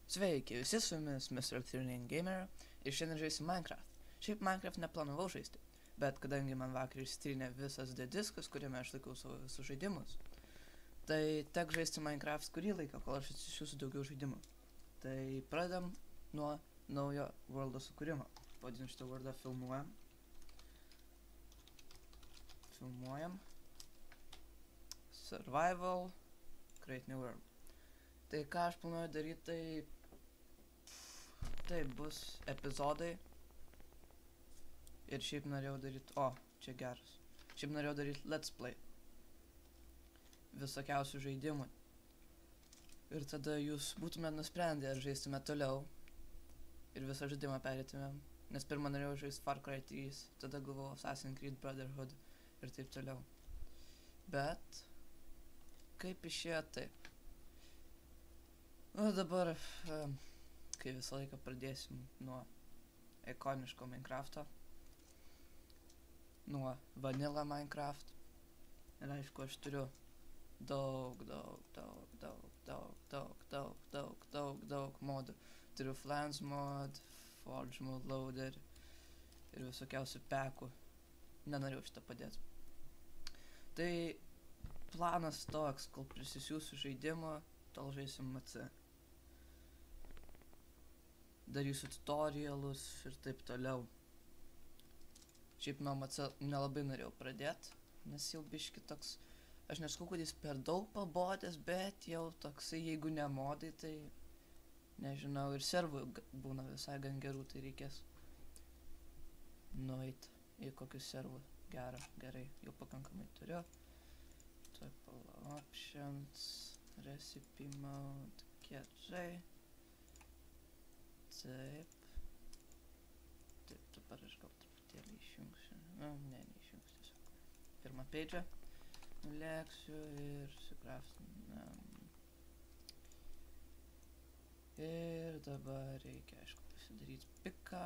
Sveiki, visi su jumis Mr. Tuning Gamer ir šiandien žaisiu Minecraft. Šiaip Minecraft neplanavau žaisti, bet kadangi man vakar ištrynė visas diskas, kuriame aš laikau savo visus žaidimus, tai tek žaisti Minecraft kurį laiką, kol aš atsisiųsiu daugiau žaidimų. Tai pradedam nuo naujo worldo sukūrimo. Pavadinsiu šitą worldą filmuojam. Survival, create new world. Tai ką aš planuoju daryti, tai bus epizodai. Ir šiaip norėjau daryti, čia geras. Šiaip norėjau daryti let's play. Visokiausių žaidimų. Ir tada jūs būtumėt nusprendę, ar žaistume toliau. Ir visą žaidimą perėtumėm. Nes pirmą norėjau žaisti Far Cry 3, tada galvojau Assassin's Creed Brotherhood ir taip toliau. Bet kaip išėjo taip. O dabar, kai visą laiką pradėsim nuo ikoniško Minecrafto, nuo Vanilla Minecraft. Ir aišku, aš turiu daug modų. Turiu Flans mod, Forge mod loader ir visokiausių pekų. Nenorėjau šitą padėti. Tai planas toks, kol prisisiųsiu žaidimo, tol žaisim MC. Darysiu tutorialus ir taip toliau. Šiaip nuo MC nelabai norėjau pradėti, nes jau biški toks, aš nesakau, kad jis per daug pabodęs, bet jau toksai, jeigu ne modai, tai nežinau, ir servų būna visai gan gerų, tai reikės nueit į kokius servų. Gerai, jau pakankamai turiu. Options, recipe mode, gerai. Taip, dabar aš gal truputėlį išjungsiu, neišjungsiu tiesiog. Pirmą page'ą nuleksiu ir sukraftinam. Ir dabar reikia, aišku, pasidaryti piką,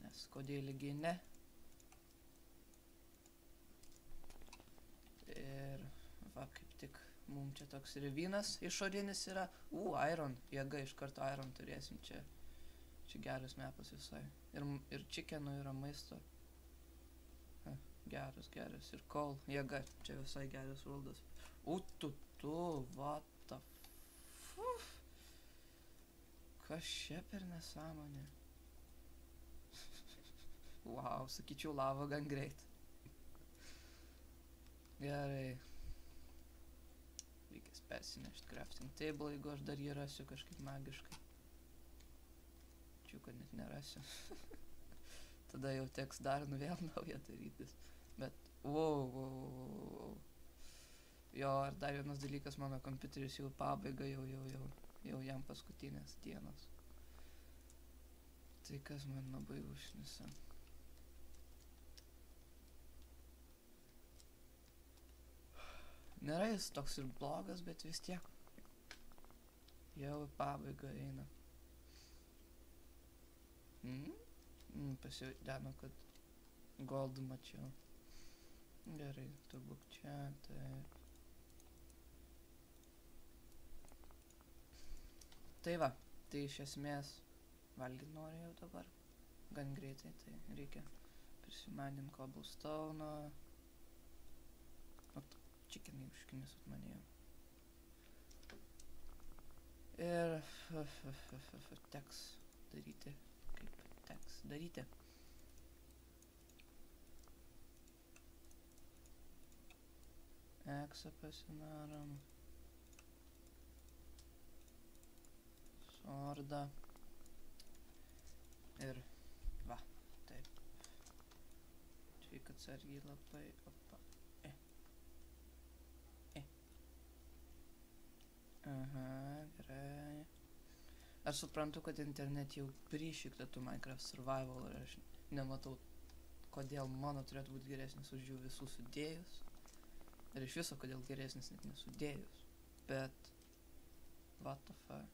nes kodėlgi ne. Ir va, kaip tik mums čia toks revynas išorinis yra. Iron, jėga, iš karto Iron turėsim čia. Čia geras mepas visai. Ir chickenų yra maisto. Geras. Ir coal, jėga, čia visai geras worldas. What the f... Kas čia per nesąmonė? Wow, sakyčiau, lava gan greit. Gerai. Reikės persinešti crafting table, jeigu aš dar jį rasiu kažkaip magiškai. Kad net nerasiu. Tada jau teks dar vėl naują darytis. Bet, wow. Jo, ir dar vienas dalykas, mano kompiuteris jau pabaiga, jau jam paskutinės dienos. Tai kas man labai užnisa. Nėra jis toks ir blogas, bet vis tiek. Jau pabaiga eina. Pasideno, kad gold mačiau. Gerai, turbūt čia, taip. Tai va, tai iš esmės valgyti norėjau dabar. Gan greitai, tai reikia prisimanim cobblestone'o. Chickenai užkinis atmanėjau. Ir teks daryti. Teks daryti. Eksą pasidarom. Sordą. Ir va, taip. Čia atsargiai labai. Opa. Aha, gerai. Aš suprantu, kad internet jau prišikta tų Minecraft Survival ir aš nematau, kodėl mano turėtų būti geresnis už jų visų sudėjus. Ir iš viso, kodėl geresnis net nesudėjus. Bet... what the fuck.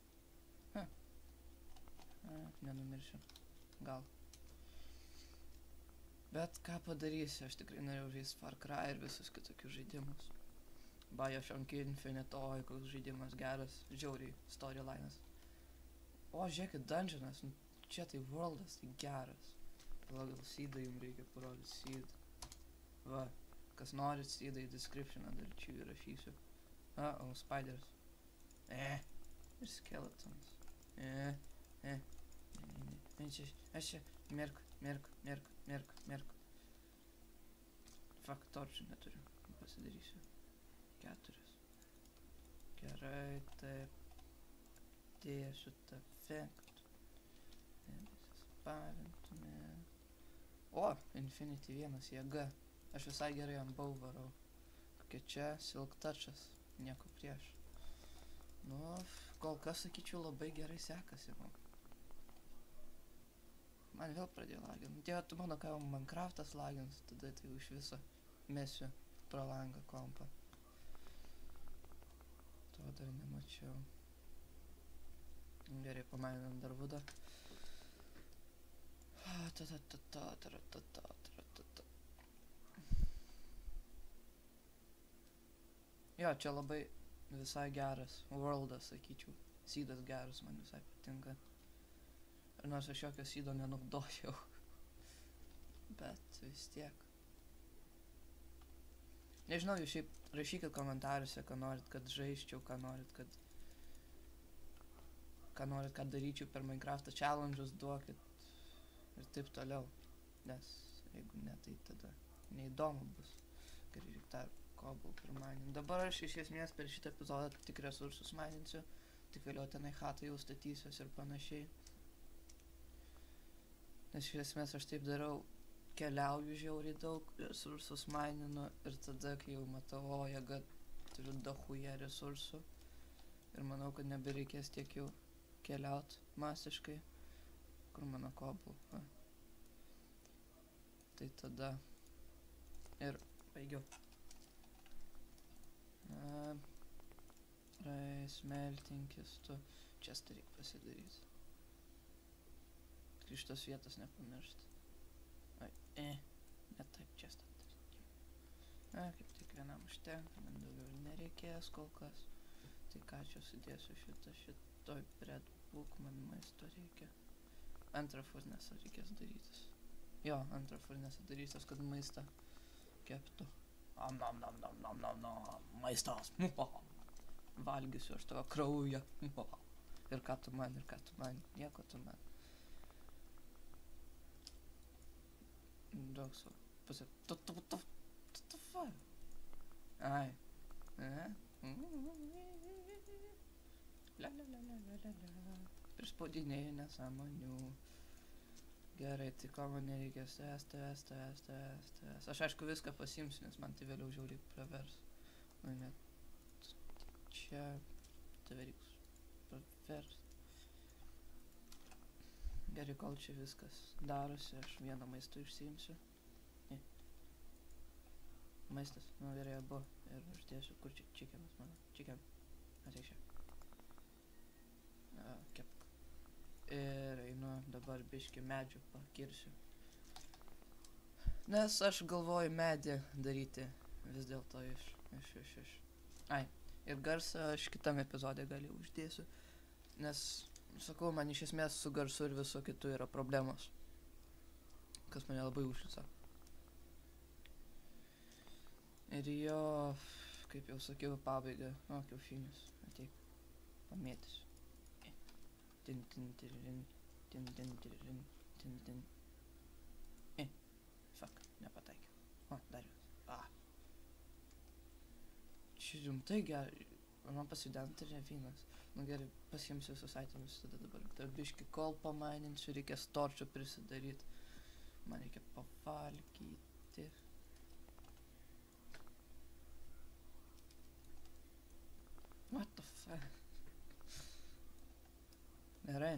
Nenumiršiu. Gal. Bet ką padarysiu, aš tikrai norėjau žaisti Far Cry ir visus kitokius žaidimus. Bioshock Infinite, oi, koks žaidimas geras, žiauriai storylinas. O, žiūrėkit, dungeonas, nu, čia tai worldas, tai geras. Gal seedą jums reikia parodyti, seed. Va, kas norit seedą į descriptioną dar čia įrašysiu. O, spiders. Ir skeletons. Aš čia, merk. Fuck, torčių neturiu, pasidarysiu. 4. Gerai, taip. Dėsiu tą efektų. Spavintume. O, Infinity 1 jėga. Aš visai gerai ant bau varau. Kokia čia Silk Touchas. Nieko prieš. Nu, kol kas sakyčiau labai gerai sekasi. Man vėl pradėjo lagint. Dieve, tu mano, ką Minecraftas lagins, tada tai iš viso mesiu pro langą kompą. To dar nemačiau. Gerai, pamainam dar vudą. Jo, čia labai visai geras worldas, sakyčiau. Seedas geras, man visai patinka. Ir nors aš jokio seedo nenaudojau. Bet vis tiek. Nežinau, jūs šiaip rašykit komentaruose, ką norit, kad žaisčiau, ką norit, kad daryčiau per Minecraftą challenge'us, duokit ir taip toliau, nes jeigu ne, tai tada neįdomu bus, kai reikia tą kobl pirmanį. Dabar aš iš esmės per šitą epizodą tik resursus maininsiu, tik vėliau tenai chatą jau statysiuos ir panašiai. Nes iš esmės aš taip darau, keliauju žiauriai daug, resursus maininu ir tada, kai jau matau, o jėga, turiu dachuje resursų ir manau, kad nebereikės tiek jau keliaut masiškai, kur mano kobl. Tai tada ir baigiau. Smeltinkis tu, čia reikia pasidaryti. Tik šitos vietos nepamiršti. Bet taip čia statyti. Kaip tik vienam užtenka, man daugiau nereikės kol kas. Tai ką čia sudėsiu šitoj breadbook, man maisto reikia. Antrą furnesą reikės darytis. Jo, antrą furnesą darytis, kad maistą keptų. Maistas. Valgysiu aš tavo kraują. Ir ką tu man, nieko tu man. Daug savo. Pusė. Tu fuck. Ai. La. Prispaudinėjai nesąmonių. Gerai, tai ko man nereikės tavęs. Aš aišku viską pasiimsiu, nes man tai vėliau žiauriai pravers. Nu net čia tave reiks pravers. Gerai, kol čia viskas darosi, aš vieną maistą išsiimsiu. Maistas, nu gerai abu. Ir uždėsiu, kur čia čikenas mano. Chicken. Ateik čia. Kepk. Ir einu dabar biškį medžių pakirsiu. Nes aš galvoju medį daryti vis dėlto iš. Ai, ir garsą aš kitam epizodė gal uždėsiu. Nes, sakau, man iš esmės su garsu ir visu kitu yra problemos. Kas mane labai užlica. Ir jo, kaip jau sakiau, pabaiga. O, kiaušinis. Ateik. Pamėtysiu. Tin. Fuck, nepataikiau. O, dar vienas. Čia rimtai gerai. Man pasident ir vynas. Nu gerai, pasiimsiu visus itemus tada dabar. Dar biškį kol pamaininsiu, reikės torčių prisidaryti. Man reikia pavalgyti. What the fuck? Gerai.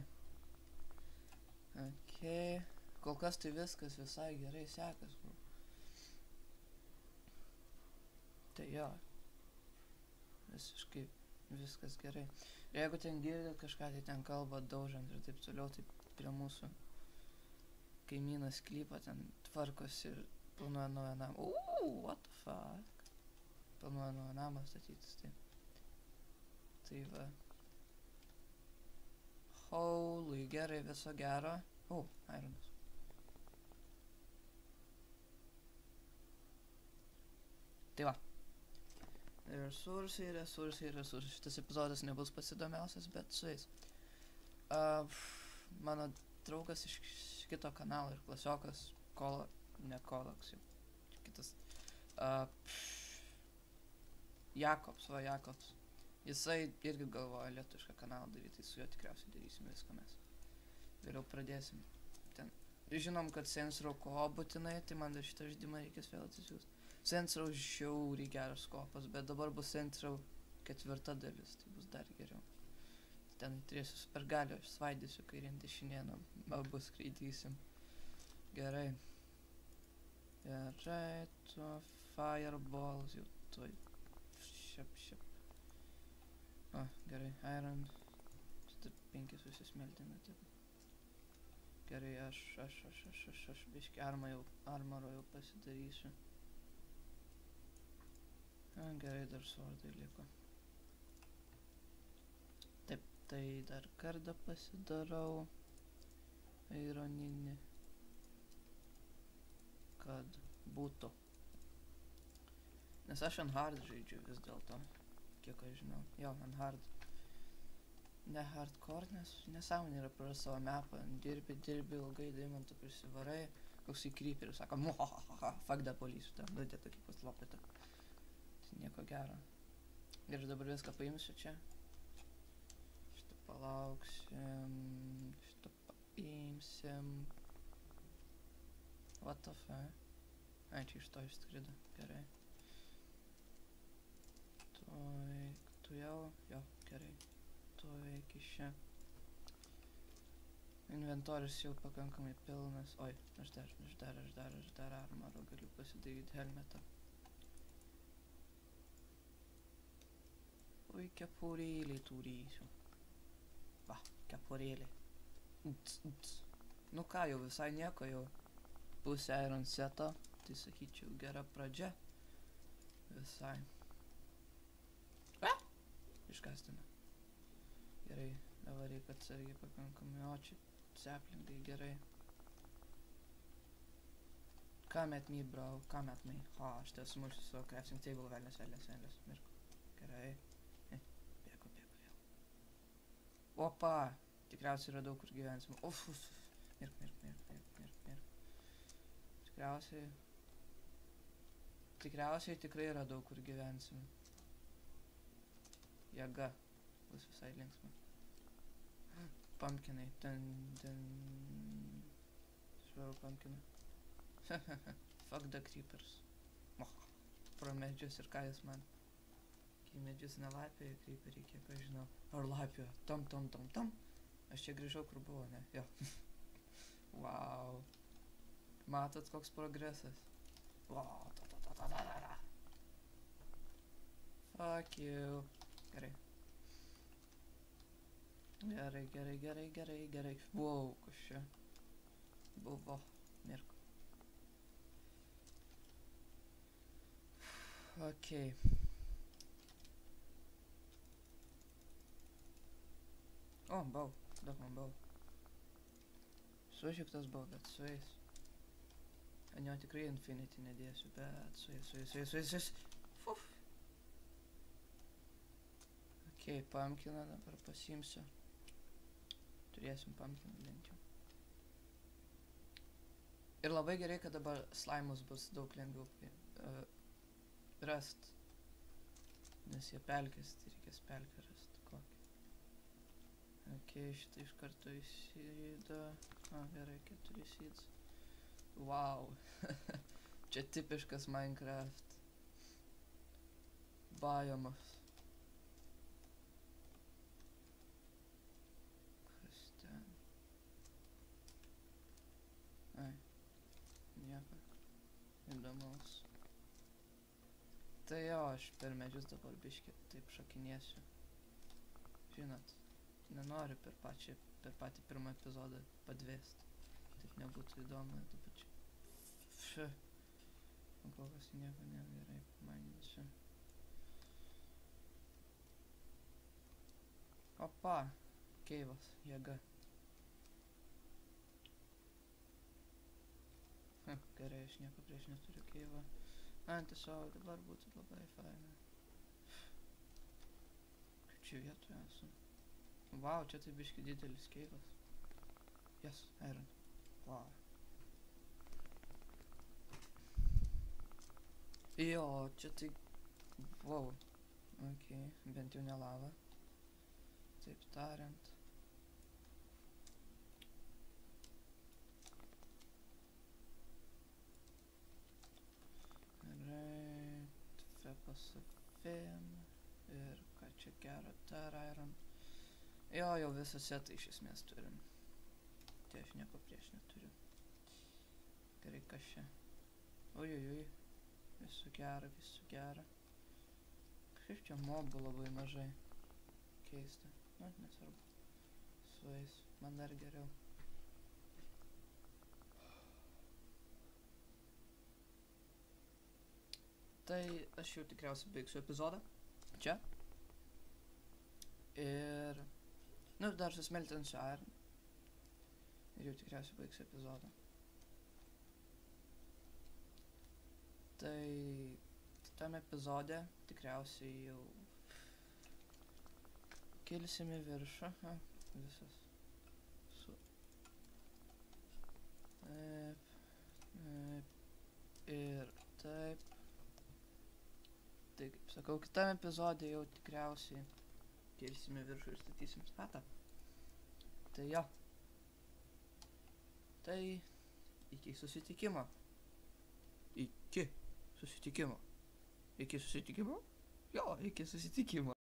Okei. Kol kas tai viskas visai gerai sekas. Tai jo. Visiškai viskas gerai. Ir jeigu ten girdit kažką, tai ten kalba daužant ir taip toliau, tai prie mūsų kaimynas klypa ten tvarkosi ir planuoja naują namą. What the fuck? Planuoju nuo namą statytis, tai. Tai va. Holy, gerai, viso gero. Ironas. Tai va. Resursai. Šitas epizodas nebus pasidomiausias, bet su jais. Mano draugas iš kito kanalo ir klasiokas, ne Kolaks, jau kitas. Jakobs. Jisai irgi galvoja lietuvišką kanalą daryti, tai su juo tikriausiai darysim viską mes. Vėliau pradėsim. Ten. Žinom, kad Saints Row ko būtinai, tai man dar šitą žaidimą reikės vėl atsisiųsti. Saints Row žiauriai geras kopas, bet dabar bus Saints Row 4 dalis, tai bus dar geriau. Ten turėsiu supergalių, aš svaidysiu kairien dešinėn, abu skraidysim. Gerai. Tu fireballs jau tuoj. Šiap. Gerai, iron. Šitą 5 susismeldina taip. Gerai, aš biškį armoro jau pasidarysiu. Gerai, dar svordai liko. Taip, tai dar kardą pasidarau. Ironinį. Kad būtų. Nes aš ant hard žaidžiu vis dėlto. Kiek aš žinau. Jo, ant hard. Ne hardcore, nes nesąmonė yra praras savo mapą. Dirbi ilgai, daimantų prisivarai. Koks į creeperį sako, fuck the police, ten duodė tokį paslopėtą. Tai nieko gero. Ir dabar viską paimsiu čia. Šitą palauksim. Šitą paimsim. What the fuck? Ai, čia iš to išskrido. Gerai. Tu jau? Jo, gerai. Tuoj iš čia. Inventorius jau pakankamai pilnas. Oi, aš dar armorą galiu pasidaryti helmetą. Oi, kepurėlį turėsiu. Va, kepurėlį. Nu ką, jau visai nieko, jau pusę iron seto, tai sakyčiau gera pradžia. Visai. Iškastina. Gerai, dabar reikia atsargiai pakankamai, o čia seplingai gerai. Come at me, bro, come at me. Aš tai sumušiu savo crafting table, velnės. Mirko. Gerai. Bėgu vėl. Opa! Tikriausiai yra daug kur gyvensim. Mirk. Tikriausiai tikrai yra daug kur gyvensim. Jėga. Bus visai linksma. Pumpkinai. Švaru pumpkiną. Fuck the creepers. Pro medžius ir ką jis man. Kai medžius nelapė, creeperiai, kiek aš žinau. Ar lapė. Tam. Aš čia grįžau, kur buvo, ne? Jo. Wow. Matot, koks progresas. Wow. Fuck you. Gerai. Wow, kas čia buvo. Mirko. Okei. Bau. Daug man bau. Sušiktas bau, bet su jais. Ant jo tikrai infinity nedėsiu, bet su jais. Fuf. Okei, pumpkiną dabar pasiimsiu. Turėsim pumpkiną bent jau. Ir labai gerai, kad dabar slimus bus daug lengviau rast. Nes jie pelkės, tai reikės pelkę rast. Okei, šitą iš karto įsirydo. Gerai, 4 seeds. Wow. Čia tipiškas Minecraft biomas. Kas ten? Ai, nieko įdomaus. Tai jo, aš per medžius dabar biškį taip šokinėsiu. Žinot, nenoriu per patį pirmą epizodą padvėsti. Taip nebūtų įdomu, tuo pačiu. Kol kas nieko negerai maininsiu. Opa. Keivas, jėga. Gerai, aš nieko prieš neturiu keivą. Tiesiog dabar būtų labai faina. Kaip čia vietoje esu? Vau, čia tai biški didelis keivas. Yes, iron. Wow. Jo, čia tai... Wow. Ok, bent jau ne lava. Taip tariant. Gerai. Tfe pasavim. Ir ką čia gero, tar iron. Jo, jau visą setą iš esmės turim. Tai aš nieko prieš neturiu. Gerai, kas čia? Ojojoj. Visų gera, visų gera. Kažkaip čia mobų labai mažai. Keista. Nu, nesvarbu. Sueis. Man dar geriau. Tai aš jau tikriausiai baigsiu epizodą. Čia. Ir... Nu, dar susmeltinsiu iron. Ir jau tikriausiai baigsiu epizodą. Tai... Tam epizode tikriausiai jau... Kilsim į viršų. Visas. Su... Taip. Ir taip. Tai kaip sakau, kitam epizode jau tikriausiai kilsim į viršų ir statysim statą. Tai jo. Tai iki susitikimo. Iki susitikimo. Iki susitikimo? Jo, iki susitikimo.